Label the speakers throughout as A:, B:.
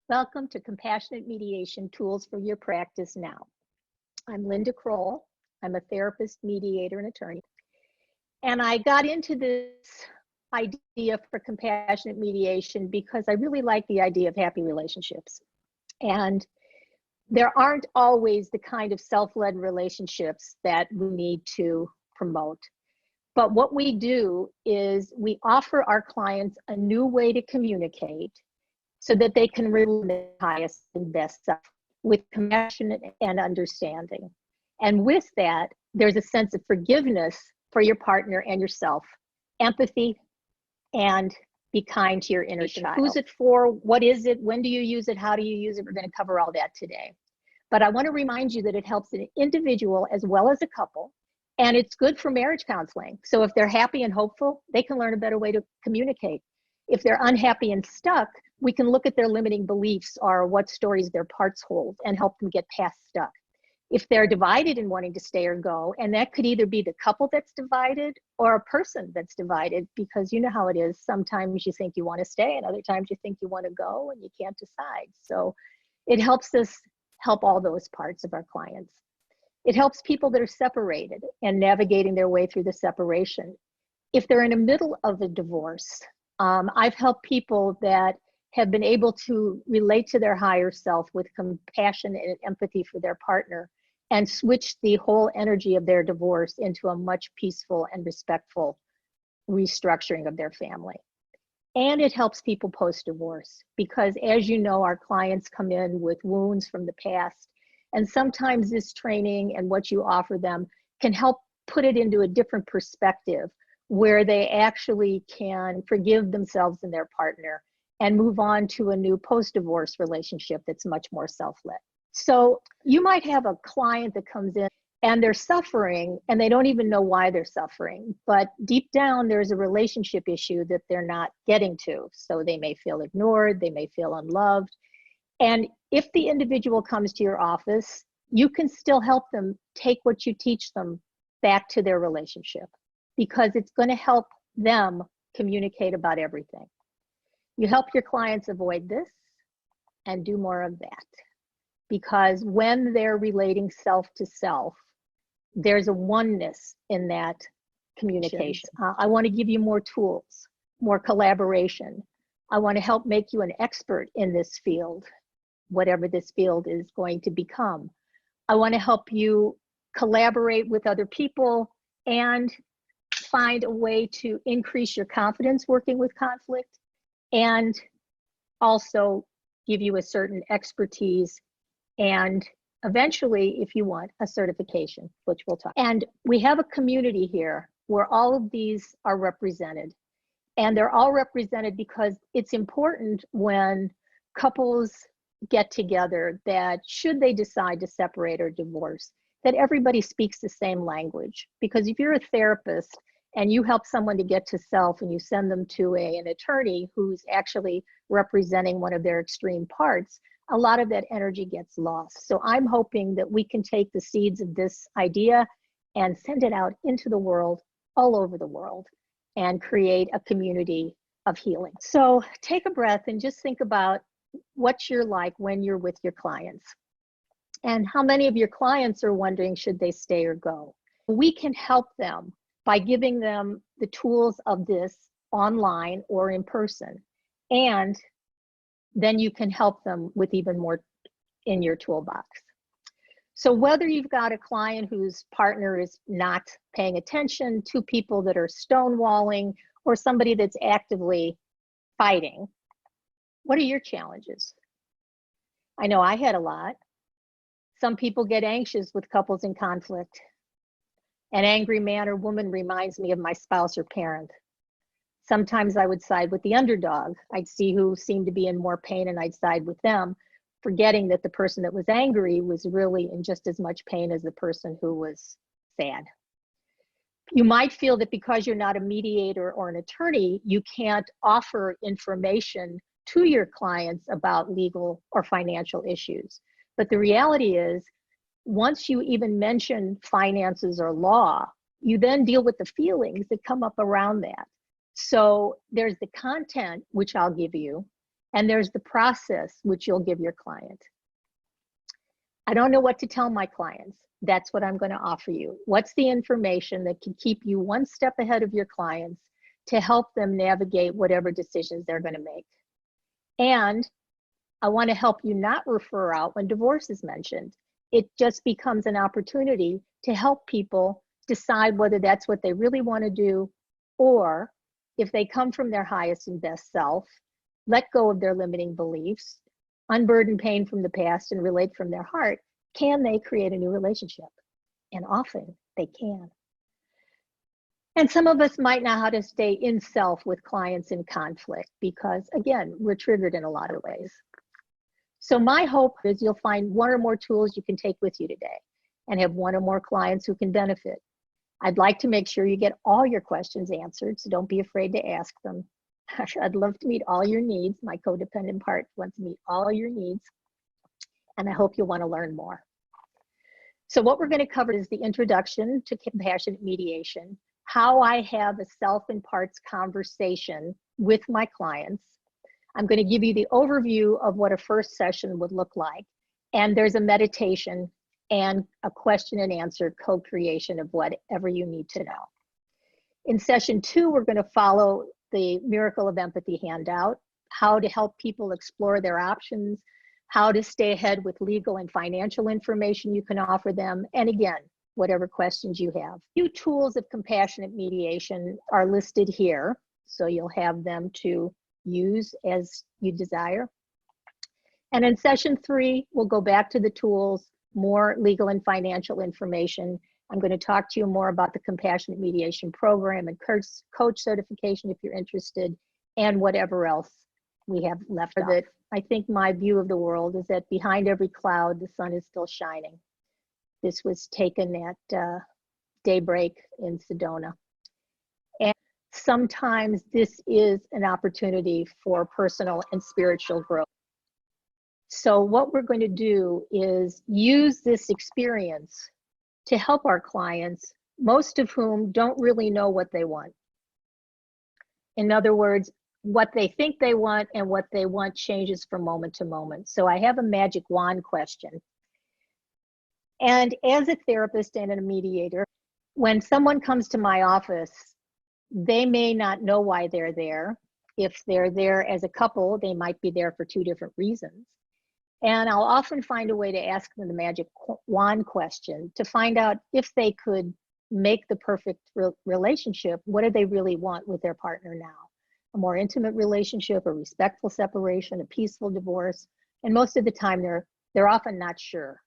A: Welcome to Compassionate Mediation Tools for Your Practice Now. I'm Linda Kroll. I'm a therapist, mediator, and attorney. And I got into this idea for compassionate mediation because I really like the idea of happy relationships. And there aren't always the kind of self-led relationships that we need to promote. But what we do is we offer our clients a new way to communicate so that they can really their highest and best self with compassion and understanding. And with that, there's a sense of forgiveness for your partner and yourself, empathy, and be kind to your inner child. Who's it for? What is it? When do you use it? How do you use it? We're going to cover all that today. But I want to remind you that it helps an individual as well as a couple, and it's good for marriage counseling. So if they're happy and hopeful, they can learn a better way to communicate. If they're unhappy and stuck, we can look at their limiting beliefs or what stories their parts hold and help them get past stuck. If they're divided in wanting to stay or go, and that could either be the couple that's divided or a person that's divided, because you know how it is. Sometimes you think you want to stay and other times you think you want to go and you can't decide. So it helps us help all those parts of our clients. It helps people that are separated and navigating their way through the separation. If they're in the middle of a divorce, I've helped people that have been able to relate to their higher self with compassion and empathy for their partner and switch the whole energy of their divorce into a much peaceful and respectful restructuring of their family. And it helps people post-divorce because, as you know, our clients come in with wounds from the past, and sometimes this training and what you offer them can help put it into a different perspective where they actually can forgive themselves and their partner and move on to a new post-divorce relationship that's much more self-led. So you might have a client that comes in and they're suffering and they don't even know why they're suffering, but deep down there's a relationship issue that they're not getting to. So they may feel ignored, they may feel unloved. And if the individual comes to your office, you can still help them take what you teach them back to their relationship because it's going to help them communicate about everything. You help your clients avoid this and do more of that. Because when they're relating self to self, there's a oneness in that communication. I want to give you more tools, more collaboration. I want to help make you an expert in this field, whatever this field is going to become. I want to help you collaborate with other people and find a way to increase your confidence working with conflict, and also give you a certain expertise and eventually, if you want, a certification, which we'll talk. And we have a community here where all of these are represented. And they're all represented because it's important when couples get together that should they decide to separate or divorce, that everybody speaks the same language. Because if you're a therapist and you help someone to get to self and you send them to an attorney who's actually representing one of their extreme parts, a lot of that energy gets lost. So I'm hoping that we can take the seeds of this idea and send it out into the world, all over the world, and create a community of healing. So take a breath and just think about what you're like when you're with your clients. And how many of your clients are wondering, should they stay or go? We can help them by giving them the tools of this online or in person. And then you can help them with even more in your toolbox. So whether you've got a client whose partner is not paying attention, two people that are stonewalling, or somebody that's actively fighting, what are your challenges? I know I had a lot. Some people get anxious with couples in conflict. An angry man or woman reminds me of my spouse or parent. Sometimes I would side with the underdog. I'd see who seemed to be in more pain and I'd side with them, forgetting that the person that was angry was really in just as much pain as the person who was sad. You might feel that because you're not a mediator or an attorney, you can't offer information to your clients about legal or financial issues. But the reality is, once you even mention finances or law, you then deal with the feelings that come up around that. So there's the content, which I'll give you, And there's the process which you'll give your client. I don't know what to tell my clients. That's what I'm going to offer you. What's the information that can keep you one step ahead of your clients to help them navigate whatever decisions they're going to make? And I want to help you not refer out when divorce is mentioned. It just becomes an opportunity to help people decide whether that's what they really want to do, or if they come from their highest and best self, let go of their limiting beliefs, unburden pain from the past, and relate from their heart, can they create a new relationship? And often they can. And some of us might know how to stay in self with clients in conflict because, again, we're triggered in a lot of ways. So my hope is you'll find one or more tools you can take with you today and have one or more clients who can benefit. I'd like to make sure you get all your questions answered, so don't be afraid to ask them. I'd love to meet all your needs. My codependent part wants to meet all your needs, and I hope you'll want to learn more. So what we're going to cover is the introduction to compassionate mediation, how I have a self and parts conversation with my clients. I'm going to give you the overview of what a first session would look like, and there's a meditation and a question and answer co-creation of whatever you need to know. In session 2, we're going to follow the Miracle of Empathy handout, how to help people explore their options, how to stay ahead with legal and financial information you can offer them, and again, whatever questions you have. Few tools of compassionate mediation are listed here, so you'll have them to use as you desire. And in session 3, we'll go back to the tools, more legal and financial information. I'm going to talk to you more about the compassionate mediation program and coach certification if you're interested, and whatever else we have left of it. I think my view of the world is that behind every cloud, the sun is still shining. This was taken at daybreak in Sedona. And sometimes this is an opportunity for personal and spiritual growth. So what we're going to do is use this experience to help our clients, most of whom don't really know what they want. In other words, what they think they want and what they want changes from moment to moment. So I have a magic wand question. And as a therapist and a mediator, when someone comes to my office, they may not know why they're there. If they're there as a couple, they might be there for 2 different reasons. And I'll often find a way to ask them the magic wand question to find out if they could make the perfect relationship. What do they really want with their partner now? A more intimate relationship, a respectful separation, a peaceful divorce. And most of the time they're often not sure.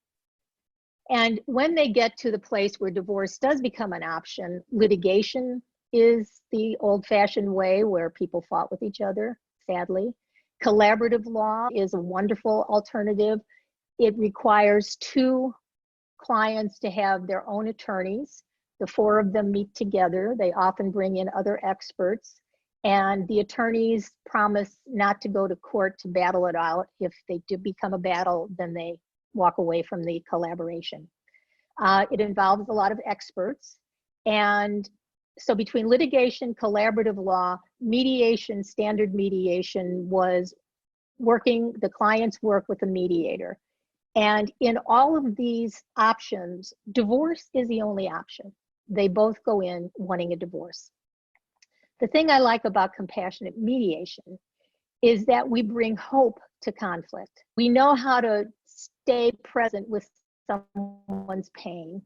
A: And when they get to the place where divorce does become an option, litigation is the old-fashioned way where people fought with each other, sadly. Collaborative law is a wonderful alternative. It requires 2 clients to have their own attorneys. The 4 of them meet together. They often bring in other experts, and the attorneys promise not to go to court to battle it out. If they do become a battle, then they walk away from the collaboration. It involves a lot of experts, and so between litigation, collaborative law, mediation, standard mediation was the clients work with a mediator. And in all of these options, divorce is the only option. They both go in wanting a divorce. The thing I like about compassionate mediation is that we bring hope to conflict. We know how to stay present with someone's pain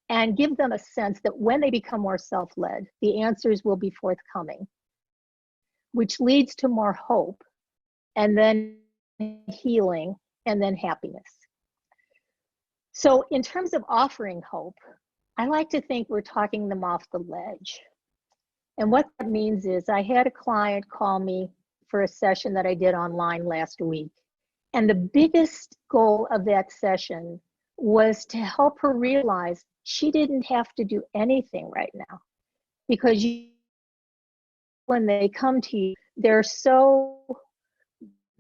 A: and give them a sense that when they become more self-led, the answers will be forthcoming, which leads to more hope, and then healing, and then happiness. So in terms of offering hope, I like to think we're talking them off the ledge. And what that means is I had a client call me for a session that I did online last week. And the biggest goal of that session was to help her realize she didn't have to do anything right now, because when they come to you, they're so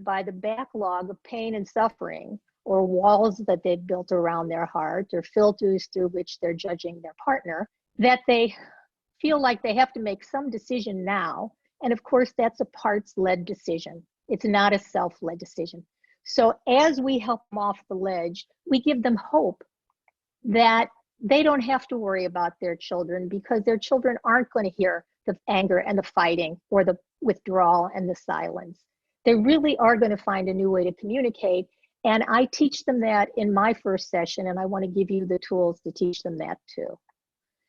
A: by the backlog of pain and suffering, or walls that they've built around their heart, or filters through which they're judging their partner, that they feel like they have to make some decision now. And of course, that's a parts-led decision. It's not a self-led decision. So as we help them off the ledge, we give them hope that they don't have to worry about their children, because their children aren't going to hear the anger and the fighting or the withdrawal and the silence. They really are going to find a new way to communicate. And I teach them that in my first session, and I want to give you the tools to teach them that too.